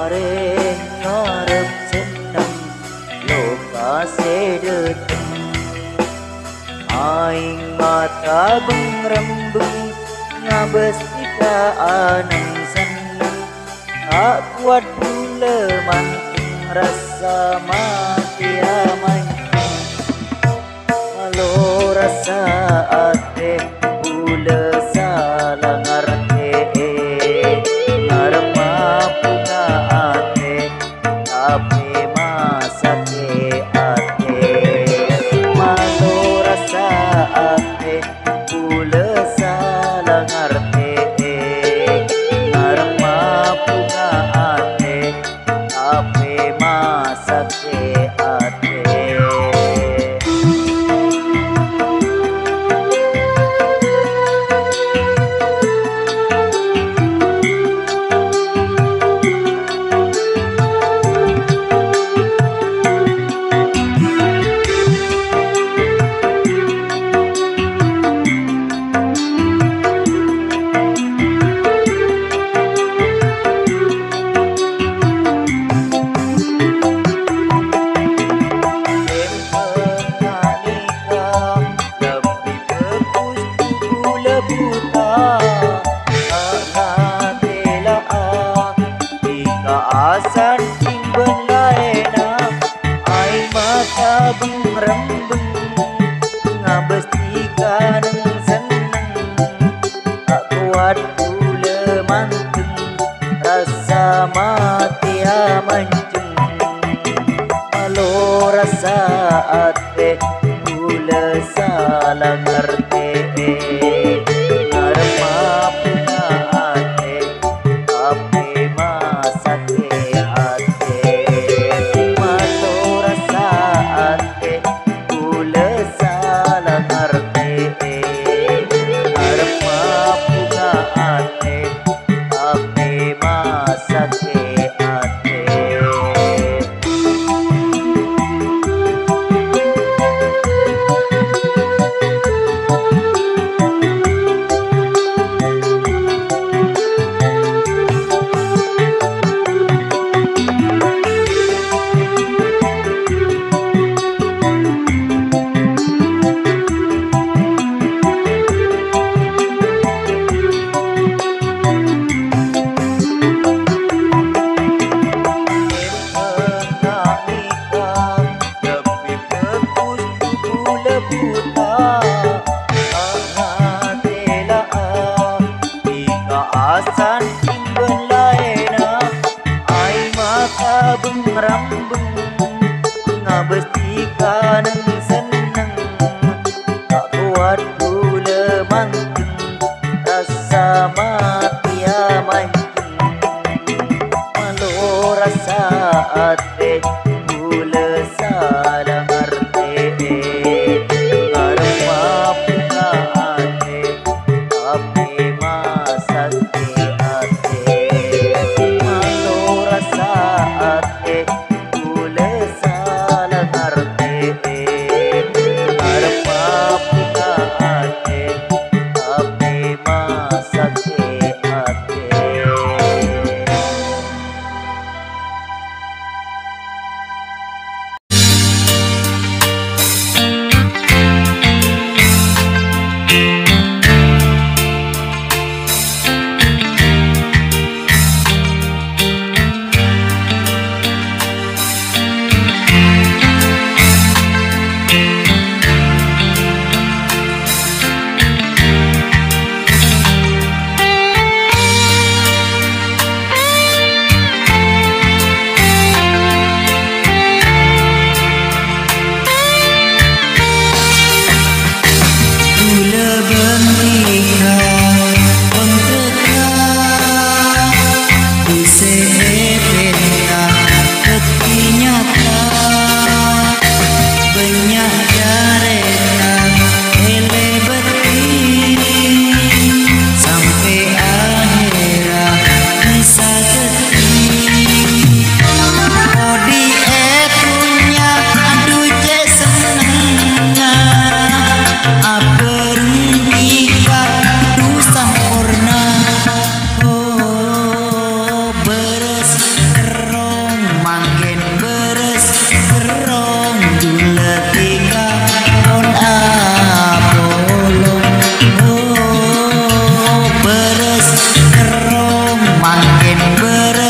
Areng ngarep senang lokasi deteng aing mata bengrembeng ngabes tika aneng seneng tak kuat pula manting rasa mati amancing kalau rasa ate pula salah ngerti ngarep mampu ate tapi masa ke ate malu rasa ate pula salah ngerti ngarep mampu ate tapi masa ke ate. Asan timbang laena ai mata bengrembeng ngabes tika neng seneng tak kuat pula manteng rasa mati amanceng malu rasa ate pula salah ngerti ngarep mampu ate tapi masa ke ate malu rasa ate pula salah ngerti ngarep mampu ate tapi masa ke ate. Asan timbang laena ai mata bengrembeng ngabes tika neng seneng tak kuat pula manteng rasa mati amanceng malu rasa ate pula salah ngerti ngarep mampu ate tapi masa ke ate malu rasa ate pula salah ngerti ngarep mampu ate tapi masa ke ate.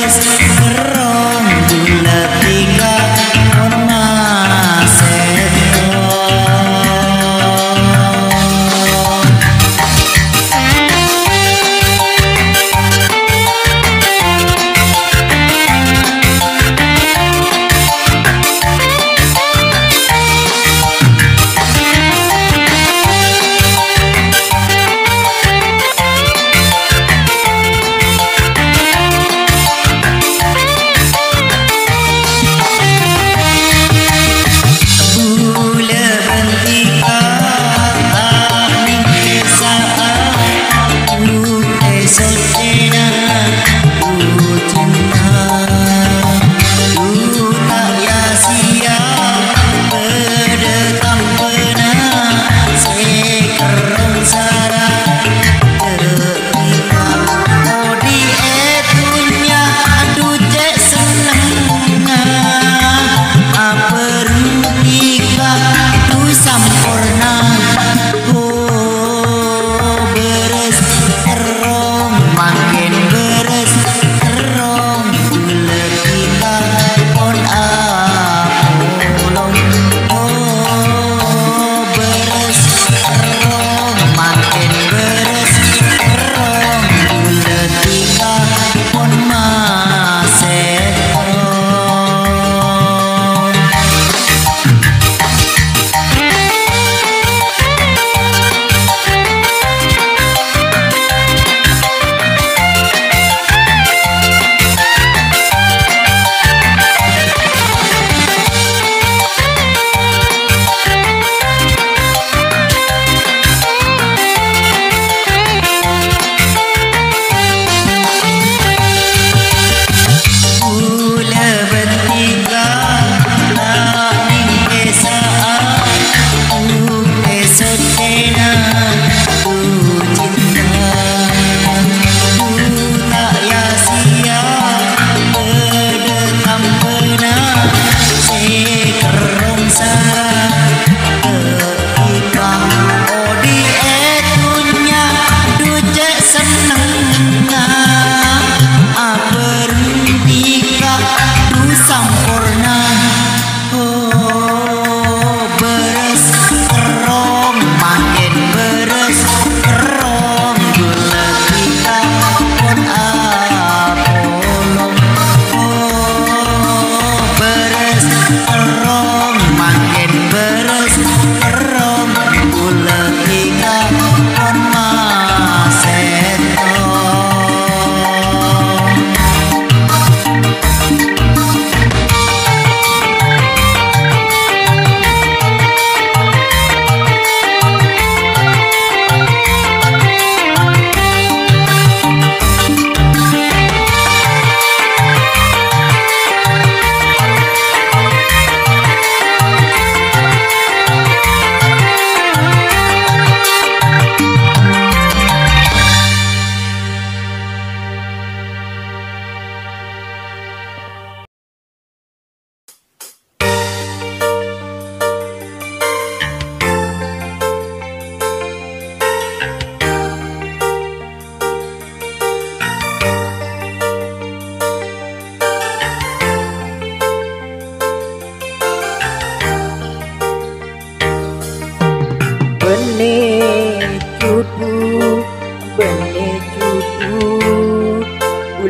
beres kerong bulat tiga ormas seto.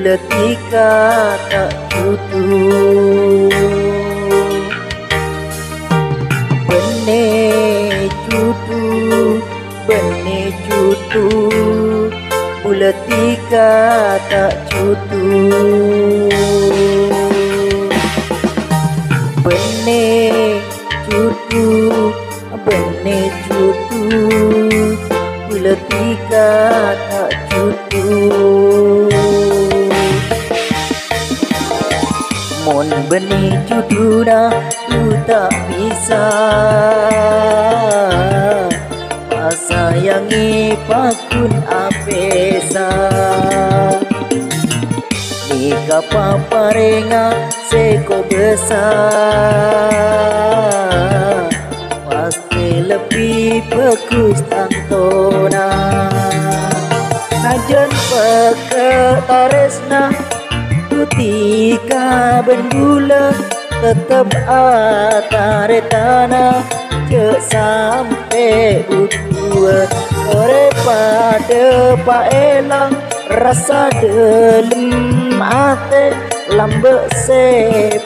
Letika tak cutu Bene cutu Letika tak cutu Bene cutu Letika tak cutu Mon benih cutu dah tu tak bisa Sayangi pakun apesa Nika paparenga seko besar Pasti lebih bagus tantona Najan peke taresna tu tika bendula tetap atare tanah cek sampai butuh sore pada pak elang rasa delem ate lambe se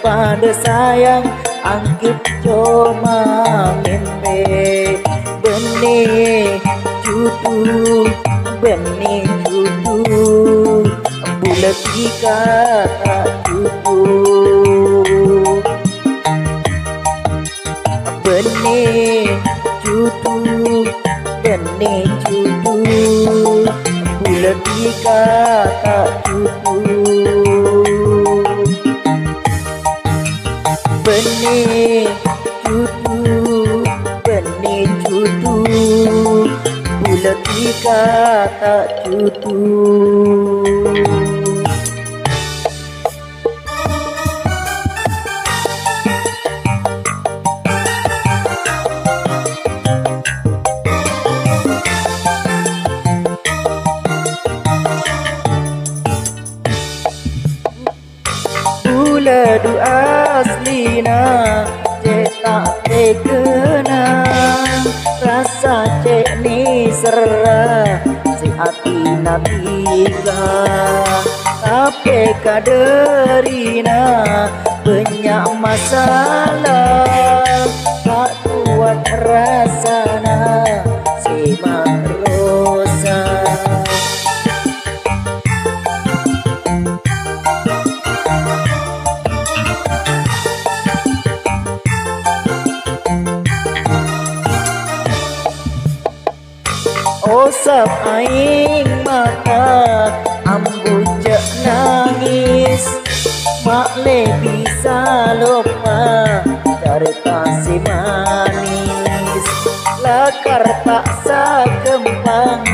pada sayang angkip coma mimpi benih cutu benih cutu bulat tika tak cutu benih cutu benih cutu bulat tika tak cutu benih cutu benih cutu bulat tika tak cutu. Bula du aslina cek tak tekena rasa cek ni serah si hati natika tapi kaderina banyak masalah tak kuat rasana si marosa. Osap aing mata ambu cek nangis mak le bisa lupa cerita si manis lakar tak sakempang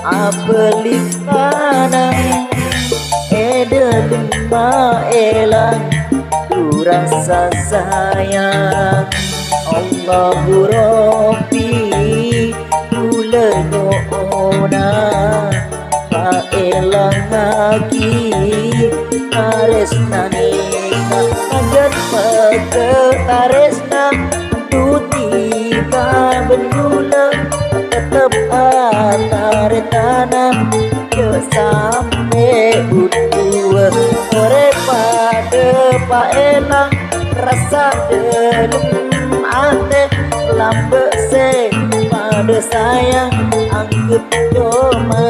abelik panang edelima elang ku rasa sayang Allahu Rabbi ona pa elang lagi taresna nika ajar pake taresna tutika bendula tetep atare tanam ke sampai butuh sore pada pa elang rasa delem ate lambe se pada sayang anggap cuma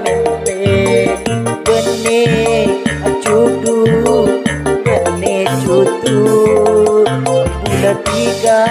mimpi benih cutu benih cutu bulat tiga